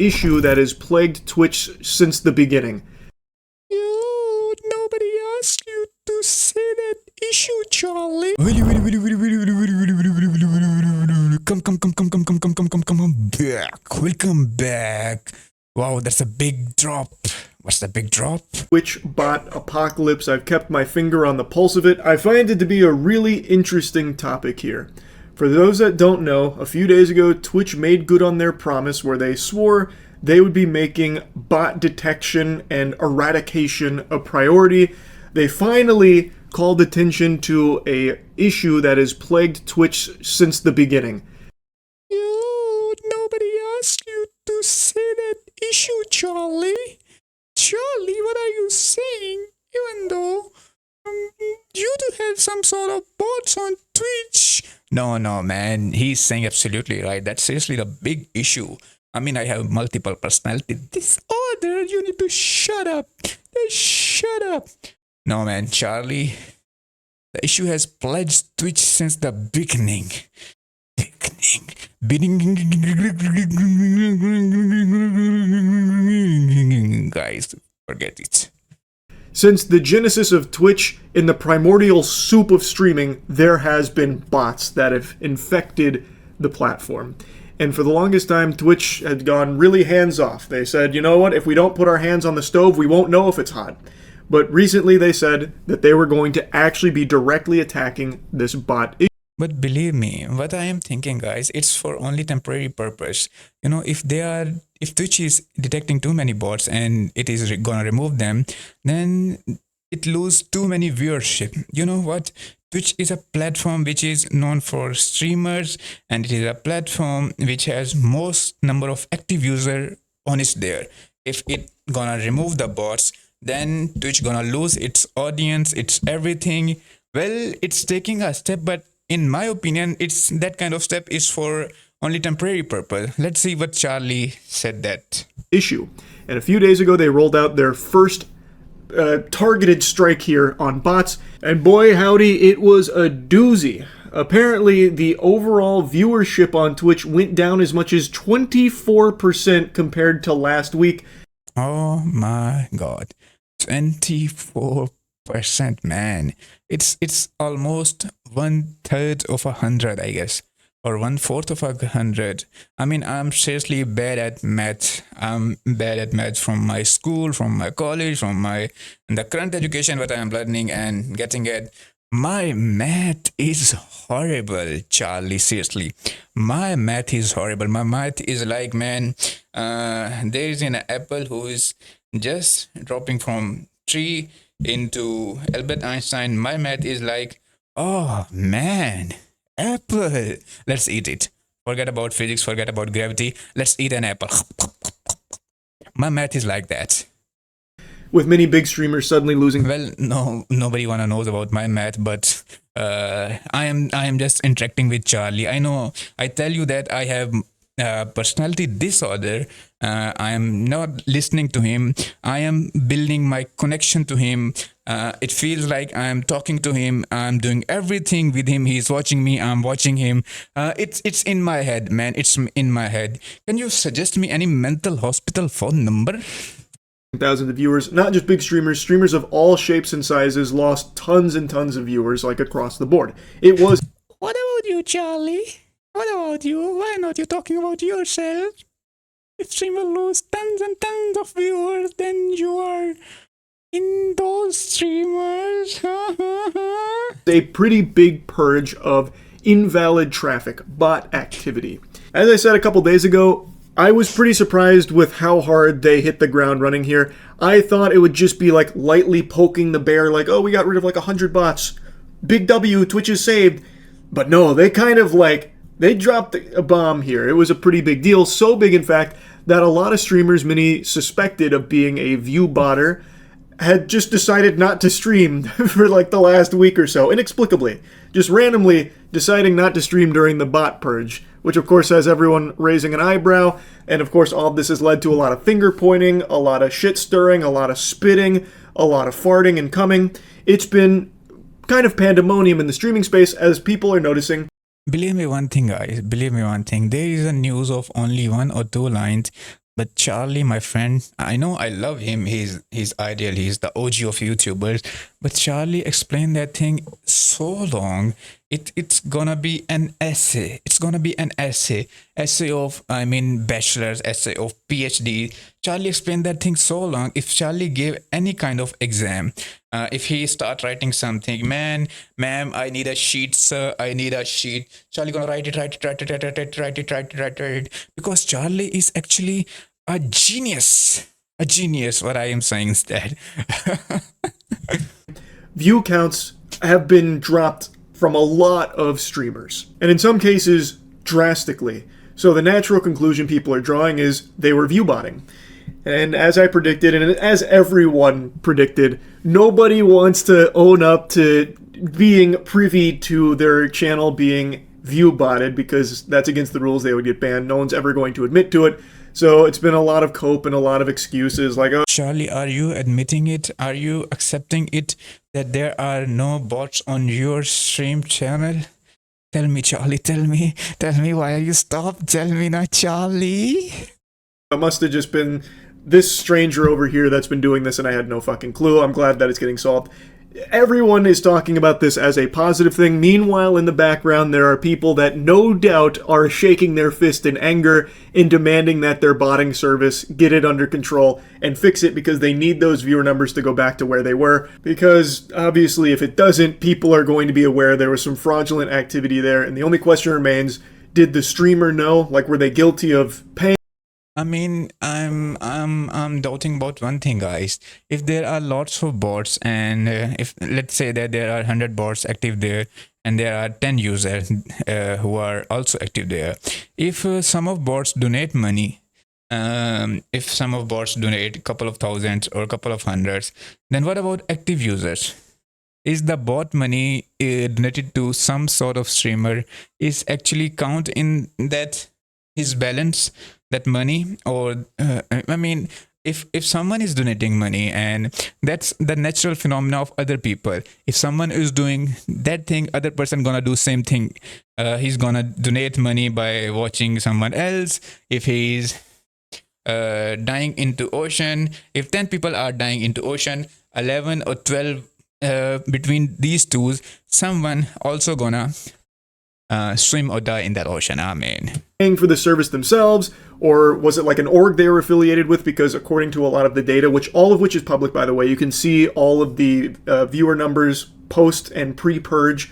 issue that has plagued Twitch since the beginning. Nobody asked you to say that issue, Charlie. Come back. Welcome back. Wow, that's a big drop. What's the big drop? Twitch bot apocalypse. I've kept my finger on the pulse of it. I find it to be a really interesting topic here. For those that don't know, a few days ago, Twitch made good on their promise where they swore they would be making bot detection and eradication a priority. They finally called attention to a issue that has plagued Twitch since the beginning. Nobody asked you to say that issue, Charlie. Charlie, what are you saying? Even though you do have some sort of bots on Twitch. No, man. He's saying absolutely right. That's seriously the big issue. I mean, I have multiple personality disorder. You need to shut up. Just shut up. No, man. Charlie, the issue has plagued Twitch since the beginning. Guys, forget it. Since the genesis of Twitch, in the primordial soup of streaming, there has been bots that have infected the platform. And for the longest time, Twitch had gone really hands-off. They said, you know what, if we don't put our hands on the stove, we won't know if it's hot. But recently they said that they were going to actually be directly attacking this bot issue. But believe me, what I am thinking, guys, it's for only temporary purpose. You know, if Twitch is detecting too many bots and it is gonna remove them, then it lose too many viewership. You know what? Twitch is a platform which is known for streamers, and it is a platform which has most number of active user on it there. If it gonna remove the bots, then Twitch gonna lose its audience, its everything. Well, it's taking a step, but in my opinion, it's that kind of step is for only temporary purpose. Let's see what Charlie said that issue. And a few days ago, they rolled out their first targeted strike here on bots. And boy, howdy, it was a doozy. Apparently, the overall viewership on Twitch went down as much as 24% compared to last week. Oh my God. 24%, man. It's almost 1/3 of 100, I guess, or 1/4 of 100. I mean, I'm seriously bad at math. I'm bad at math from my school, from my college, from the current education what I am learning and getting at. My math is horrible, Charlie. Seriously, my math is horrible. My math is like, man, there is an apple who is just dropping from tree into Albert Einstein. My math is like, oh man, apple. Let's eat it. Forget about physics, forget about gravity. Let's eat an apple. My math is like that. With many big streamers suddenly losing. Well, no, nobody wanna knows about my math, but I am just interacting with Charlie. I know. I tell you that I have personality disorder. I am not listening to him. I am building my connection to him. It feels like I am talking to him. I'm doing everything with him. He's watching me. I'm watching him. It's in my head, man. It's in my head. Can you suggest me any mental hospital phone number? Thousands of viewers, not just big streamers, streamers of all shapes and sizes lost tons and tons of viewers, like across the board. It was. What about you, Charlie? What about you? Why not you talking about yourself? If streamer lose tons and tons of viewers, then you are in those streamers. A pretty big purge of invalid traffic, bot activity. As I said a couple days ago, I was pretty surprised with how hard they hit the ground running here. I thought it would just be like lightly poking the bear, like, oh, we got rid of like 100 bots. Big W, Twitch is saved. But no, they kind of like, they dropped a bomb here. It was a pretty big deal. So big, in fact, that a lot of streamers many suspected of being a view botter had just decided not to stream for like the last week or so, inexplicably. Just randomly deciding not to stream during the bot purge, which of course has everyone raising an eyebrow, and of course all of this has led to a lot of finger pointing, a lot of shit stirring, a lot of spitting, a lot of farting and coming. It's been kind of pandemonium in the streaming space as people are noticing. Believe me one thing, guys. Believe me one thing. There is a news of only 1 or 2 lines But Charlie, my friend, I know I love him. He's ideal. He's the OG of YouTubers. But Charlie explained that thing so long. It's gonna be an essay. It's gonna be an essay. Essay of, I mean, bachelor's, essay of PhD. Charlie explained that thing so long. If Charlie gave any kind of exam, if he start writing something, ma'am, I need a sheet, sir. I need a sheet. Charlie gonna write it. Because Charlie is actually a genius. A genius, what I am saying instead. View counts have been dropped from a lot of streamers, and in some cases, drastically. So the natural conclusion people are drawing is they were view botting. And as I predicted, and as everyone predicted, nobody wants to own up to being privy to their channel being view botted, because that's against the rules. They would get banned. No one's ever going to admit to it. So it's been a lot of cope and a lot of excuses like, oh, Charlie, are you admitting it? Are you accepting it that there are no bots on your stream channel? Tell me, Charlie, tell me why are you stopped? Tell me now, Charlie. it must have just been this stranger over here that's been doing this and I had no fucking clue. I'm glad that it's getting solved. Everyone is talking about this as a positive thing. Meanwhile, in the background, there are people that no doubt are shaking their fist in anger and demanding that their botting service get it under control and fix it, because they need those viewer numbers to go back to where they were. Because obviously, if it doesn't, people are going to be aware there was some fraudulent activity there. And the only question remains, did the streamer know? Like, were they guilty of paying? I mean, I'm doubting about one thing, guys. If there are lots of bots, and if let's say that there are 100 bots active there, and there are 10 users who are also active there, if some of bots donate money, if some of bots donate a couple of thousands or a couple of hundreds, then what about active users? Is the bot money donated to some sort of streamer is actually count in that his balance, that money? Or I mean, if someone is donating money, and that's the natural phenomena of other people, if someone is doing that thing, other person gonna do same thing. He's gonna donate money by watching someone else. If he's dying into ocean, if 10 people are dying into ocean, 11 or 12 between these two, someone also gonna swim or die in that ocean. I mean, paying for the service themselves, or was it like an org they were affiliated with? Because according to a lot of the data, which all of which is public, by the way, you can see all of the viewer numbers post and pre-purge.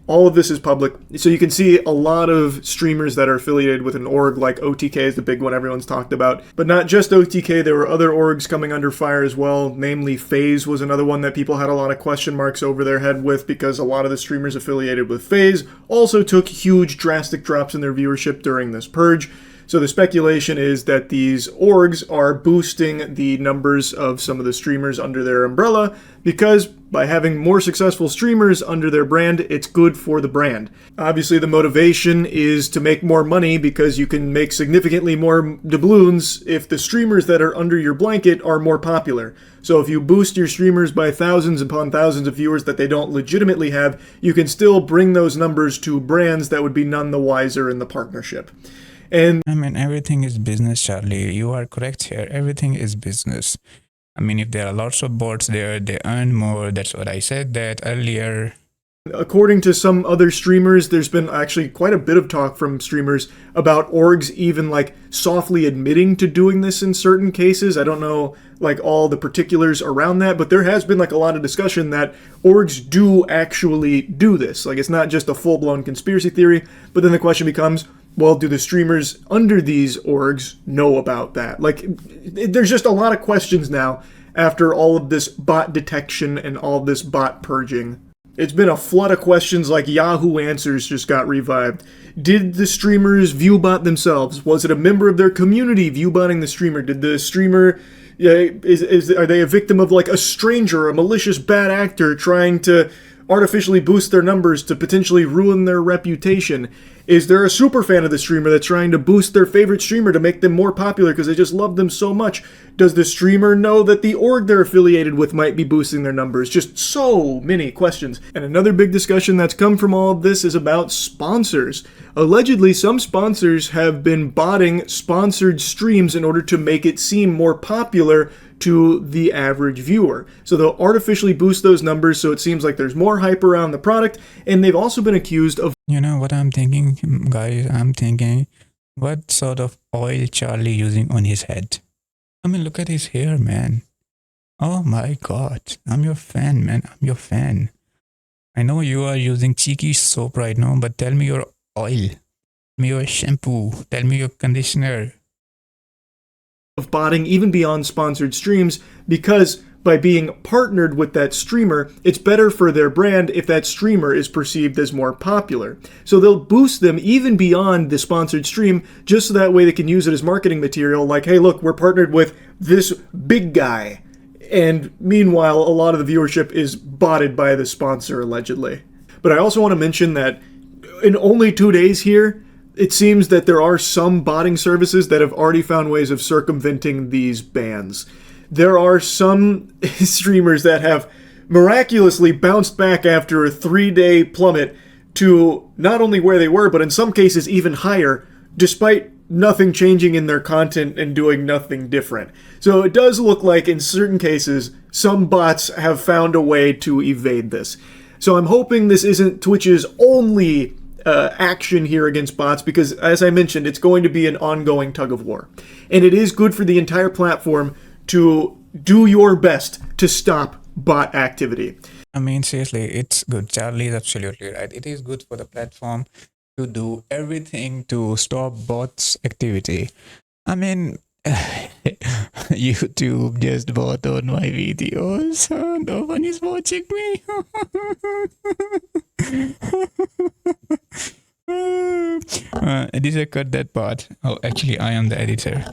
All of this is public, so you can see a lot of streamers that are affiliated with an org, like OTK is the big one everyone's talked about. But not just OTK, there were other orgs coming under fire as well, namely FaZe was another one that people had a lot of question marks over their head with, because a lot of the streamers affiliated with FaZe also took huge drastic drops in their viewership during this purge. So the speculation is that these orgs are boosting the numbers of some of the streamers under their umbrella, because by having more successful streamers under their brand, it's good for the brand. Obviously, the motivation is to make more money, because you can make significantly more doubloons if the streamers that are under your blanket are more popular. So if you boost your streamers by thousands upon thousands of viewers that they don't legitimately have, you can still bring those numbers to brands that would be none the wiser in the partnership. And I mean, everything is business, Charlie. You are correct here. Everything is business. I mean, if there are lots of bots there, they earn more. That's what I said that earlier. according to some other streamers, there's been actually quite a bit of talk from streamers about orgs even like softly admitting to doing this in certain cases. I don't know like all the particulars around that, but there has been like a lot of discussion that orgs do actually do this. Like, it's not just a full-blown conspiracy theory, but then the question becomes, well, do the streamers under these orgs know about that? Like, there's just a lot of questions now after all of this bot detection and all this bot purging. It's been a flood of questions, like Yahoo Answers just got revived. Did the streamers viewbot themselves? Was it a member of their community viewbotting the streamer? Did the streamer, are they a victim of like a stranger, a malicious bad actor trying to artificially boost their numbers to potentially ruin their reputation? Is there a super fan of the streamer that's trying to boost their favorite streamer to make them more popular because they just love them so much? Does the streamer know that the org they're affiliated with might be boosting their numbers? Just so many questions. And another big discussion that's come from all of this is about sponsors. Allegedly, some sponsors have been botting sponsored streams in order to make it seem more popular to the average viewer. So they'll artificially boost those numbers so it seems like there's more hype around the product, and they've also been accused of... You know what I'm thinking, guys? I'm thinking, what sort of oil Charlie using on his head? I mean, look at his hair, man. Oh my god. I'm your fan, man. I'm your fan. I know you are using cheeky soap right now, but tell me your oil. Tell me your shampoo. Tell me your conditioner. Of botting even beyond sponsored streams, because by being partnered with that streamer, it's better for their brand if that streamer is perceived as more popular. So they'll boost them even beyond the sponsored stream, just so that way they can use it as marketing material, like, hey look, we're partnered with this big guy. And meanwhile, a lot of the viewership is botted by the sponsor, allegedly. But I also want to mention that in only 2 days here, it seems that there are some botting services that have already found ways of circumventing these bans. There are some streamers that have miraculously bounced back after a 3-day plummet to not only where they were, but in some cases even higher, despite nothing changing in their content and doing nothing different. So it does look like in certain cases, some bots have found a way to evade this. So I'm hoping this isn't Twitch's only action here against bots, because as I mentioned, it's going to be an ongoing tug of war. And it is good for the entire platform to do your best to stop bot activity. I mean, seriously, it's good. Charlie is absolutely right. It is good for the platform to do everything to stop bots activity. I mean, YouTube just bought on my videos. No one is watching me. Editor, cut that part. Oh, actually, I am the editor.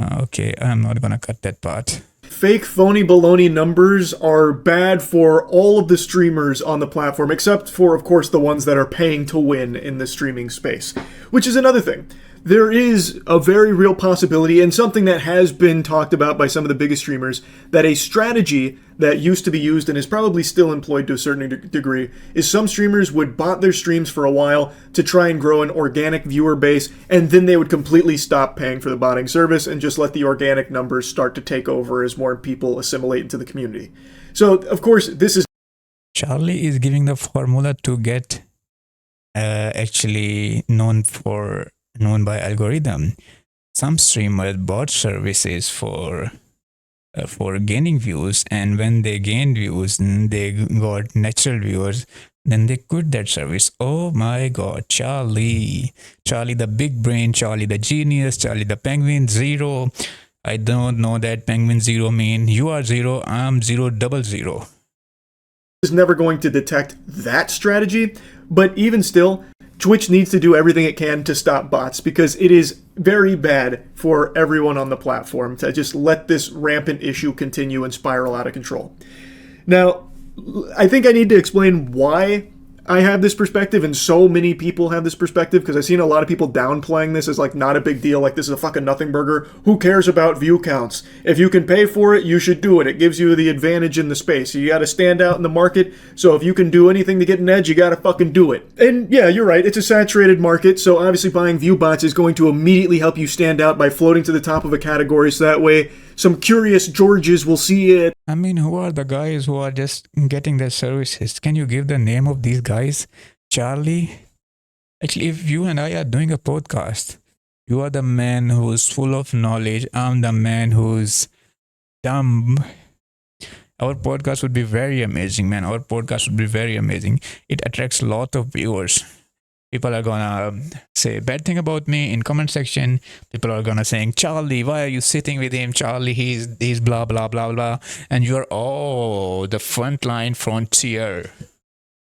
Okay, I'm not gonna cut that part. Fake, phony, baloney numbers are bad for all of the streamers on the platform, except for, of course, the ones that are paying to win in the streaming space. Which is another thing. There is a very real possibility, and something that has been talked about by some of the biggest streamers, that a strategy that used to be used and is probably still employed to a certain degree is some streamers would bot their streams for a while to try and grow an organic viewer base, and then they would completely stop paying for the botting service and just let the organic numbers start to take over as more people assimilate into the community. So, of course, this is... Charlie is giving the formula to get actually known by algorithm. Some streamers bought services for gaining views, and when they gained views, they got natural viewers, then they quit that service. Oh my god, Charlie the big brain, Charlie the genius, Charlie the penguin zero. I don't know that penguin zero mean. You are zero, I'm 000. Is never going to detect that strategy, but even still, Twitch needs to do everything it can to stop bots, because it is very bad for everyone on the platform to just let this rampant issue continue and spiral out of control. Now, I think I need to explain why I have this perspective, and so many people have this perspective, because I've seen a lot of people downplaying this as like not a big deal, like this is a fucking nothing burger. Who cares about view counts? If you can pay for it, you should do it. It gives you the advantage in the space. You gotta stand out in the market, so if you can do anything to get an edge, you gotta fucking do it. And yeah, you're right, it's a saturated market, so obviously buying view bots is going to immediately help you stand out by floating to the top of a category, so that way some curious Georges will see it. I mean, who are the guys who are just getting their services? Can you give the name of these guys? Charlie? Actually, if you and I are doing a podcast, you are the man who's full of knowledge. I'm the man who's dumb. Our podcast would be very amazing, man. Our podcast would be very amazing. It attracts a lot of viewers. People are gonna say bad thing about me in comment section. People are gonna saying, Charlie, why are you sitting with him? Charlie, he's blah blah blah blah. And you're the frontline frontier.